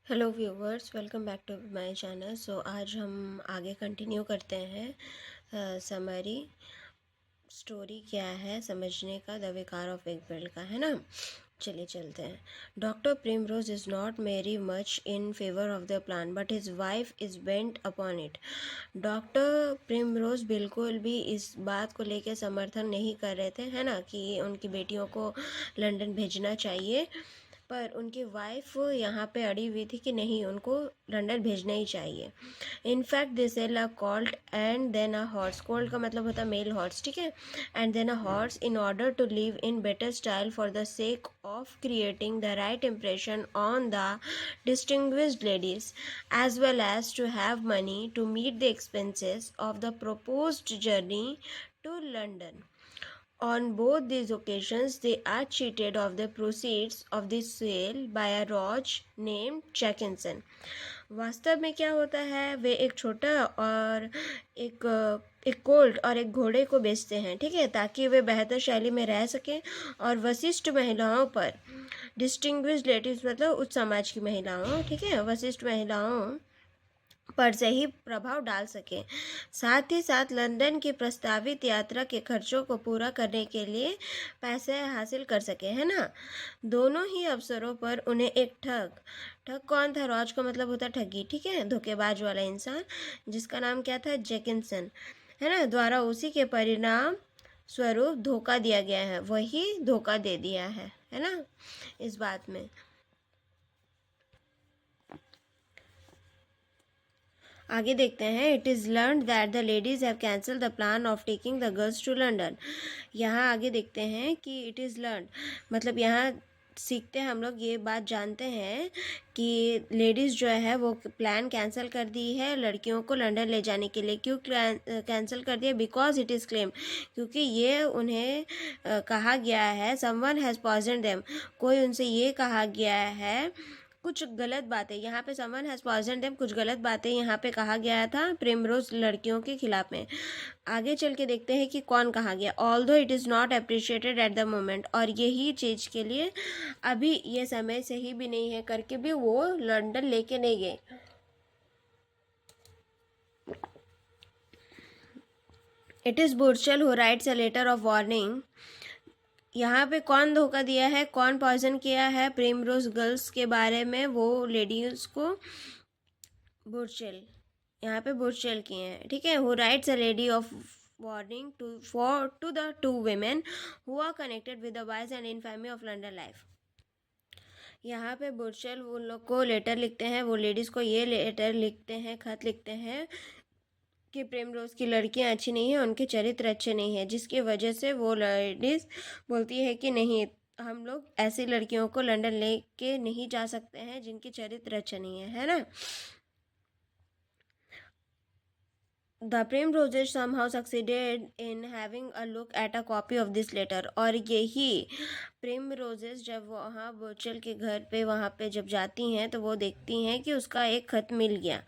Hello viewers, welcome back to my channel. So आज हम आगे कंटिन्यू करते हैं समरी स्टोरी क्या है समझने का, द विकार ऑफ वेकफील्ड का, है ना। चलिए चलते हैं। Doctor primrose is not very much in favour of the plan but his wife is bent upon it. Doctor primrose बिल्कुल भी इस बात को लेकर समर्थन नहीं कर रहे थे, है ना, कि उनकी बेटियों को लंदन भेजना चाहिए, पर उनकी वाइफ यहाँ पे अड़ी हुई थी कि नहीं, उनको लंदन भेजना ही चाहिए। In fact they sell a colt and then a horse. Colt का मतलब होता है मेल हॉर्स, ठीक है, and then a horse in order to live in better style for the sake of creating the right impression on the distinguished ladies, as well as to have money to meet the expenses of the proposed journey to London. On both these occasions, they are cheated of the proceeds of the sale by a roach named Jackinson. वास्तव में क्या होता है, वे एक छोटा और एक एक कोल्ट और एक घोड़े को बेचते हैं, ठीक है, ताकि वे बेहतर शैली में रह सकें और वशिष्ठ महिलाओं पर, डिस्टिंग्विश्ड लेडीज मतलब उच्च समाज की महिलाओं, ठीक है, वशिष्ठ महिलाओं पर सही प्रभाव डाल सके। साथ ही साथ लंदन की प्रस्तावित यात्रा के खर्चों को पूरा करने के लिए पैसे हासिल कर सके, है ना। दोनों ही अवसरों पर उन्हें एक ठग ठग कौन था? रॉज का मतलब होता ठगी, ठीक है, धोखेबाज वाला इंसान, जिसका नाम क्या था? जैकिंसन, है ना, द्वारा उसी के परिणाम स्वरूप धोखा दिया गया है। वही धोखा दे दिया है ना इस बात में। आगे देखते हैं। It is learn that the ladies have cancel the plan of taking the girls to London. यहाँ आगे देखते हैं कि इट इज़ लर्न मतलब यहाँ सीखते हैं हम लोग, ये बात जानते हैं कि लेडीज़ जो है वो प्लान कैंसिल कर दी है लड़कियों को लंदन ले जाने के लिए। क्यों कैंसिल कर दिया? बिकॉज इट इज़ क्लेम, क्योंकि ये उन्हें कहा गया है, समवन हैज़ पॉइजन्ड देम, कोई उनसे ये कहा गया है कुछ गलत बातें। यहाँ पे समवन हैज़ पॉइजन्ड देम, कुछ गलत बातें यहाँ पे कहा गया था प्रिमरोज लड़कियों के खिलाफ में। आगे चल के देखते हैं कि कौन कहा गया। Although it is not appreciated at the moment, और यही चीज़ के लिए अभी ये समय सही भी नहीं है करके भी वो लंदन लेके नहीं गए। It is Burchell who writes a letter of warning. यहाँ पे कौन धोखा दिया है, कौन पॉइजन किया है प्रिमरोज गर्ल्स के बारे में? वो लेडीज को बुर्चल, यहाँ पे बुर्चल किए हैं, ठीक है। Who writes a letter of warning to the two women who are connected with the vice and infamy of London life. यहाँ पे बुर्चल उन लोग को लेटर लिखते हैं, वो लेडीज़ को ये लेटर लिखते हैं, खत लिखते हैं कि प्रेम रोज की लड़कियाँ अच्छी नहीं हैं, उनके चरित्र अच्छे नहीं हैं, जिसकी वजह से वो लेडीज़ बोलती है कि नहीं, हम लोग ऐसी लड़कियों को लंदन लेके नहीं जा सकते हैं जिनके चरित्र अच्छे नहीं है ना। The Primroses somehow succeeded in having a look at a copy of this letter। और यही प्रेम रोजेस जब वहाँ बुर्चल के घर पे वहाँ पे जब जाती हैं तो वो देखती हैं कि उसका एक खत मिल गया,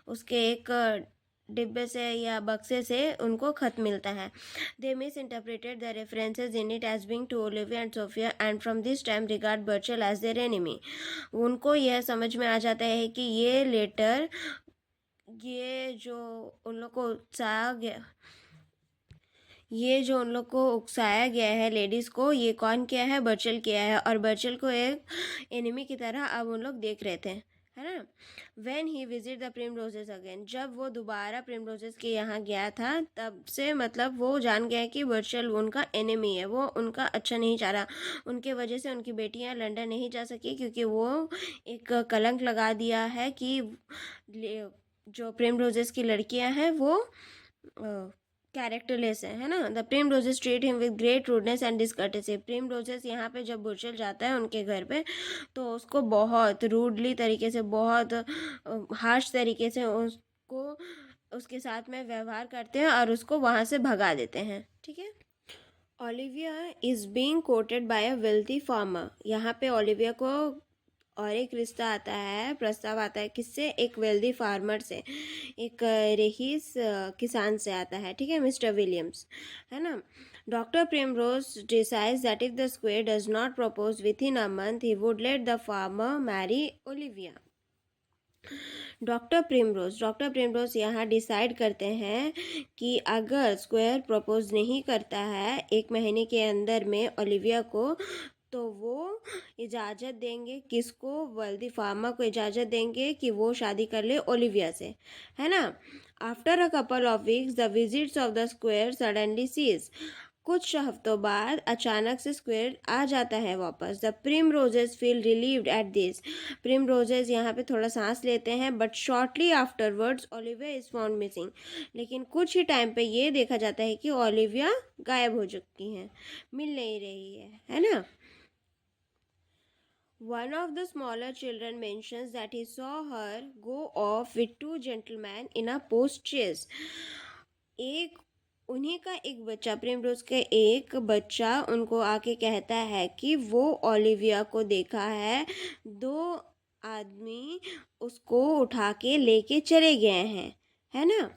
उसके एक डिब्बे से या बक्से से उनको खत मिलता है। They misinterpreted the references in it as being to Olivia and Sophia and from this time regard Burchell as their enemy. उनको यह समझ में आ जाता है कि ये लेटर, ये जो उन लोग को उकसाया गया, ये जो उन लोग को उकसाया गया है लेडीज़ को, ये कौन किया है? बर्चल किया है, और बर्चल को एक एनिमी की तरह अब उन लोग देख रहे थे, है ना। When he visit the Prem roses again, जब वो दोबारा प्रेम रोजेस के यहाँ गया था, तब से मतलब वो जान गया कि बर्चल उनका एनिमी है, वो उनका अच्छा नहीं चाह रहा। उनके वजह से उनकी बेटियाँ लंदन नहीं जा सकी, क्योंकि वो एक कलंक लगा दिया है कि जो प्रेम रोजेस की लड़कियां हैं वो कैरेक्टरलेस है ना। The Primroses treat him with great rudeness and discourtesy. Primroses यहाँ पे जब बुर्चल जाता है उनके घर पे तो उसको बहुत रूडली तरीके से, बहुत हार्श तरीके से उसको उसके साथ में व्यवहार करते हैं और उसको वहाँ से भगा देते हैं, ठीक है। Olivia is being courted by a wealthy farmer. यहाँ पे ओलिविया को और एक रिश्ता आता है, प्रस्ताव आता है, किससे? एक वेल्दी फार्मर से, एक रईस किसान से आता है, ठीक है, मिस्टर विलियम्स, है ना। Doctor Primrose decides that if the squire does not propose within a month he would let the farmer marry Olivia. Doctor Primrose यहाँ डिसाइड करते हैं कि अगर स्क्वायर प्रपोज नहीं करता है 1 महीने के अंदर में ओलिविया को, तो वो इजाज़त देंगे किसको, वेल्दी फार्मर को इजाज़त देंगे कि वो शादी कर ले ओलिविया से, है ना। After a couple of weeks the visits of the squire suddenly cease. कुछ हफ्तों बाद अचानक से स्क्वायर आ जाता है वापस। The prim roses feel relieved at this. Prim roses यहाँ पे थोड़ा सांस लेते हैं, but shortly afterwards Olivia is found missing. लेकिन कुछ ही टाइम पे ये देखा जाता है कि ओलिविया गायब हो चुकी हैं, मिल नहीं रही है ना। One of the smaller children mentions that he saw her go off with 2 gentlemen in a post chaise. उन्हीं का एक बच्चा, प्रिमरोज का एक बच्चा उनको आके कहता है कि वो ओलिविया को देखा है, 2 आदमी उसको उठा के लेके चले गए हैं, है ना।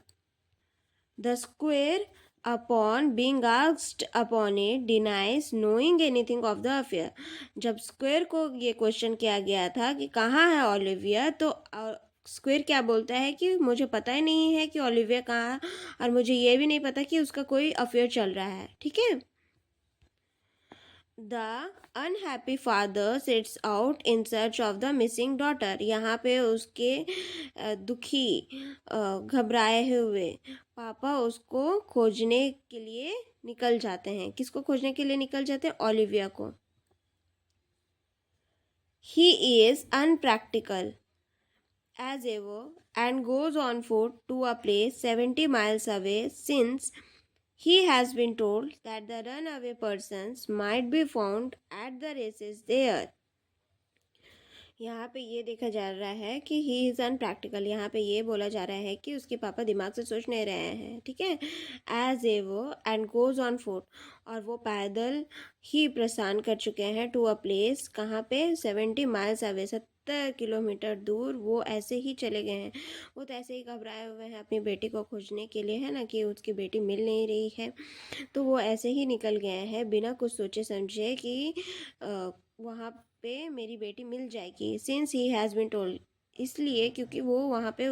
The square upon being asked upon it denies knowing anything of the affair. जब स्क्वायर को ये क्वेश्चन किया गया था कि कहाँ है ओलिविया, तो स्क्वायर क्या बोलता है कि मुझे पता ही नहीं है कि ओलिविया कहाँ है, और मुझे ये भी नहीं पता कि उसका कोई अफेयर चल रहा है, ठीक है। The unhappy father sets out in search of the missing daughter. यहाँ पे उसके दुखी घबराए हुए पापा उसको खोजने के लिए निकल जाते हैं। किसको खोजने के लिए निकल जाते हैं? ओलिविया को। He is unpractical as ever and goes on foot to a place 70 miles away, since he has been told that the runaway persons might be found at the races there. यहाँ पे ये देखा जा रहा है कि he is unpractical. यहाँ पे ये बोला जा रहा है कि उसके पापा दिमाग से सोच नहीं रहे हैं, ठीक है। एज ए वो एंड गोज ऑन फुट, और वो पैदल ही प्रस्थान कर चुके हैं टू अ प्लेस, कहाँ पे? 70 माइल्स अवे, 70 किलोमीटर दूर वो ऐसे ही चले गए हैं। वो तो ऐसे ही घबराए हुए हैं अपनी बेटी को खोजने के लिए, है ना, कि उसकी बेटी मिल नहीं रही है। तो वो ऐसे ही निकल गए हैं बिना कुछ सोचे समझे कि वहाँ पे मेरी बेटी मिल जाएगी। Since he has been told, इसलिए क्योंकि वो वहाँ पे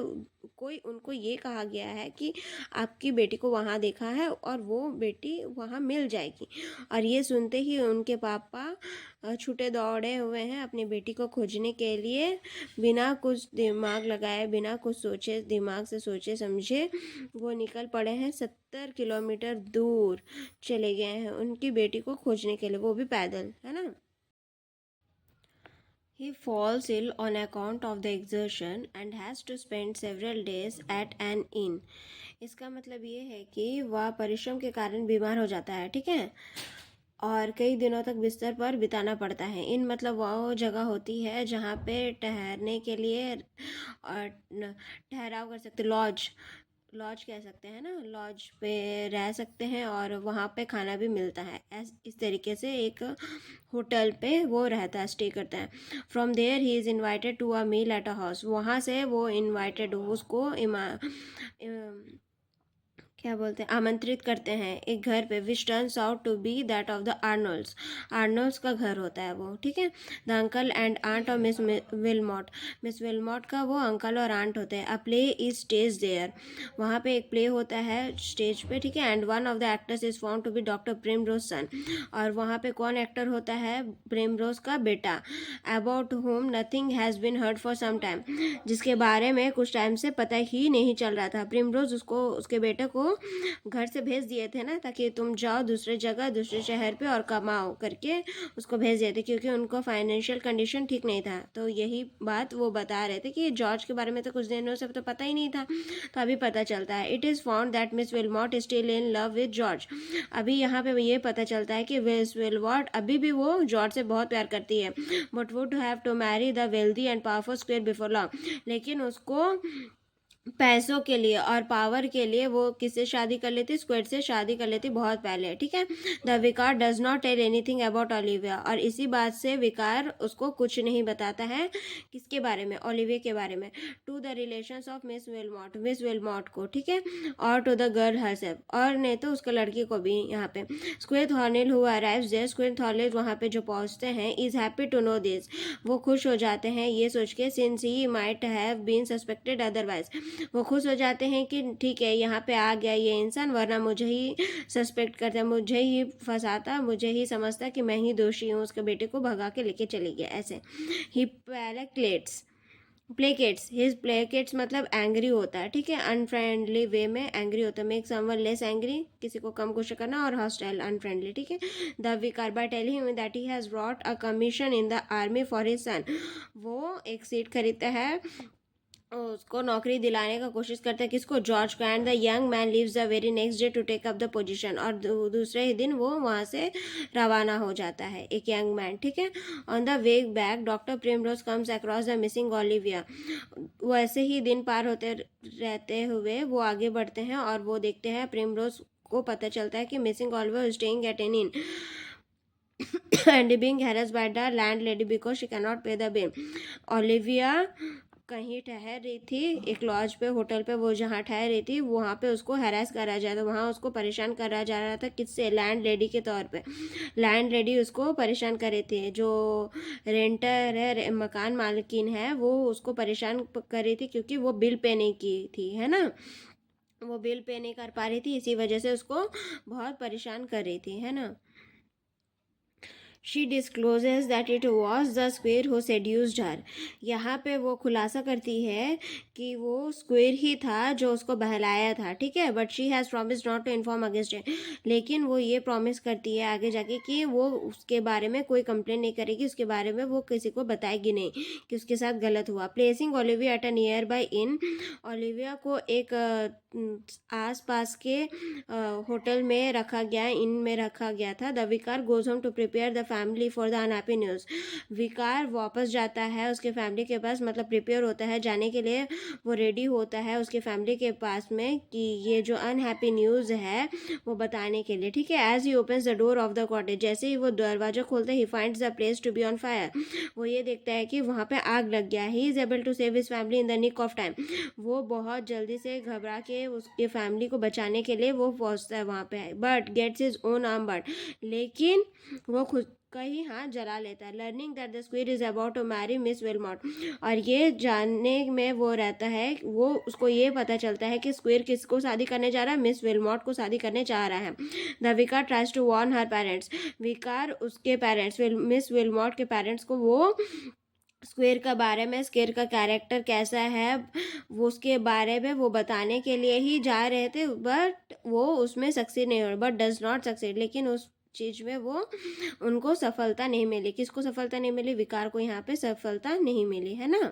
कोई उनको ये कहा गया है कि आपकी बेटी को वहाँ देखा है और वो बेटी वहाँ मिल जाएगी। और ये सुनते ही उनके पापा छूटे दौड़े हुए हैं अपनी बेटी को खोजने के लिए, बिना कुछ दिमाग लगाए, बिना कुछ सोचे, दिमाग से सोचे समझे वो निकल पड़े हैं। 70 किलोमीटर दूर चले गए हैं उनकी बेटी को खोजने के लिए, वो भी पैदल, है ना। He falls ill on account of the exertion and has to spend several days at an inn. इसका मतलब ये है कि वह परिश्रम के कारण बीमार हो जाता है, ठीक है, और कई दिनों तक बिस्तर पर बिताना पड़ता है। इन मतलब वो जगह होती है जहाँ पे ठहरने के लिए और ठहराव कर सकते, लॉज कह सकते हैं ना, लॉज पे रह सकते हैं और वहाँ पे खाना भी मिलता है। इस तरीके से एक होटल पे वो रहता है, स्टे करता है। From there he is invited to a meal at a house, वहाँ से वो इन्वाइटेड, उसको क्या बोलते हैं, आमंत्रित करते हैं एक घर पे, which turns out to be that of the Arnolds. Arnolds का घर होता है वो, ठीक है। The uncle and aunt of miss Wilmot, Miss Wilmot का वो अंकल और आंट होते हैं। A play is stage there, वहाँ पे एक प्ले होता है स्टेज पे, ठीक है। And one of the actors is found to be doctor Primrose son, और वहाँ पे कौन एक्टर होता है? प्रिमरोज का बेटा। About whom nothing has been heard for some time, जिसके बारे में कुछ टाइम से पता ही नहीं चल रहा था। प्रिमरोज उसको, उसके बेटे को घर से भेज दिए थे ना, ताकि तुम जाओ दूसरे जगह, दूसरे शहर पे और कमाओ करके उसको भेज दिए थे, क्योंकि उनको फाइनेंशियल कंडीशन ठीक नहीं था। तो यही बात वो बता रहे थे कि जॉर्ज के बारे में तो कुछ दिनों से तो पता ही नहीं था, तो अभी पता चलता है। It is found that miss Wilmot is still in love with George, अभी यहाँ पे ये पता चलता है कि मिस विलमॉट अभी भी वो जॉर्ज से बहुत प्यार करती है, but would have to marry the wealthy and powerful squire before long, लेकिन उसको पैसों के लिए और पावर के लिए वो किससे शादी कर लेती, स्क्विड से शादी कर लेती बहुत पहले, ठीक है। The vicar does not tell anything about Olivia, और इसी बात से विकार उसको कुछ नहीं बताता है, किसके बारे में, ओलिविया के बारे में। To the relations of miss Wilmot को, ठीक है, और टू द गर्ल हरसेल्फ, और नहीं तो उसके लड़की को भी। यहाँ पे Squire Thornhill who arrives there, Squire Thornhill वहाँ पे जो पहुँचते हैं, is happy to know this, वो खुश हो जाते हैं ये सोच के, since he might have been suspected otherwise, वो खुश हो जाते हैं कि ठीक है यहाँ पे आ गया ये इंसान, वरना मुझे ही सस्पेक्ट करता, मुझे ही फंसाता, मुझे ही समझता कि मैं ही दोषी हूँ, उसके बेटे को भगा के लेके चली गया ऐसे। ही प्लेकेट्स हिज प्लेकेट्स मतलब एंग्री होता है, ठीक है, अनफ्रेंडली वे में एंग्री होता है, मेक समवन लेस एंग्री, किसी को कम गुस्सा करना, और हॉस्टाइल अनफ्रेंडली, ठीक है। द विकार by telling him that he has brought a commission in the army for his son, वो एक सीट खरीदता है, उसको नौकरी दिलाने का कोशिश करता है, किसको, जॉर्ज को। And the young man leaves the very next day to take up the position, और दूसरे ही दिन वो वहाँ से रवाना हो जाता है, एक यंग मैन, ठीक है। On the way back doctor primrose comes across the missing Olivia, वैसे ही दिन पार होते रहते हुए वो आगे बढ़ते हैं और वो देखते हैं, प्रिमरोज को पता चलता है कि missing Olivia staying at an inn and being harassed by the landlady because she cannot pay the bill. Olivia कहीं ठहर रही थी, एक लॉज पे, होटल पे, वो जहाँ ठहर रही थी वहाँ पे उसको हैरेस करा जा रहा था, वहाँ उसको परेशान करा जा रहा था, किससे, लैंड लेडी के तौर पे। लैंड लेडी उसको परेशान कर रही थी, जो रेंटर है, मकान मालकिन है, वो उसको परेशान कर रही थी क्योंकि वो बिल पे नहीं की थी, है ना, वो बिल पे नहीं कर पा रही थी, इसी वजह से उसको बहुत परेशान कर रही थी, है ना। She discloses that it was the squire who seduced her, यहाँ पे वो खुलासा करती है कि वो स्क्वेयर ही था जो उसको बहलाया था, ठीक है। But she has promise not to inform against it, लेकिन वो ये प्रॉमिस करती है आगे जाके कि वो उसके बारे में कोई कंप्लेन नहीं करेगी, उसके बारे में वो किसी को बताएगी नहीं कि उसके साथ गलत हुआ। Placing Olivia at a near by in, Olivia को एक आस पास के होटल में रखा गया, इन में रखा गया था। The vicar goes home to prepare the family for the unhappy news, vicar वापस जाता है उसके फैमिली के पास, मतलब प्रिपेयर होता है जाने के लिए, वो रेडी होता है उसके फैमिली के पास में कि ये जो अनहैप्पी न्यूज़ है वो बताने के लिए, ठीक है। As he opens the door of the cottage, जैसे ही वो दरवाजा खोलते ही finds the place to be on fire, वो ये देखता है कि वहाँ पे आग लग गया। He is able to save his family in the nick of time, वो बहुत जल्दी से घबरा के उसके फैमिली को बचाने के लिए वो पहुँचता है वहाँ पे, but gets his own arm burnt, लेकिन वो खुद का ही हाथ जला लेता है। Learning that the squire is about to marry miss Wilmot, और ये जानने में वो रहता है, वो उसको ये पता चलता है कि स्क्वेयर किसको शादी करने जा रहा है, मिस विलमॉट को शादी करने जा रहा है। The vicar tries to warn her parents, vicar उसके पेरेंट्स, मिस विलमॉट के पेरेंट्स को वो स्क्वेयर का बारे में, स्क्वेयर का कैरेक्टर कैसा है वो उसके बारे में वो बताने के लिए ही जा रहे थे, बट वो उसमें सक्सीड नहीं हो, बट डज नॉट सक्सीड, लेकिन उस चीज़ में वो उनको सफलता नहीं मिली। किसको सफलता नहीं मिली, विकार को यहाँ पे सफलता नहीं मिली, है ना।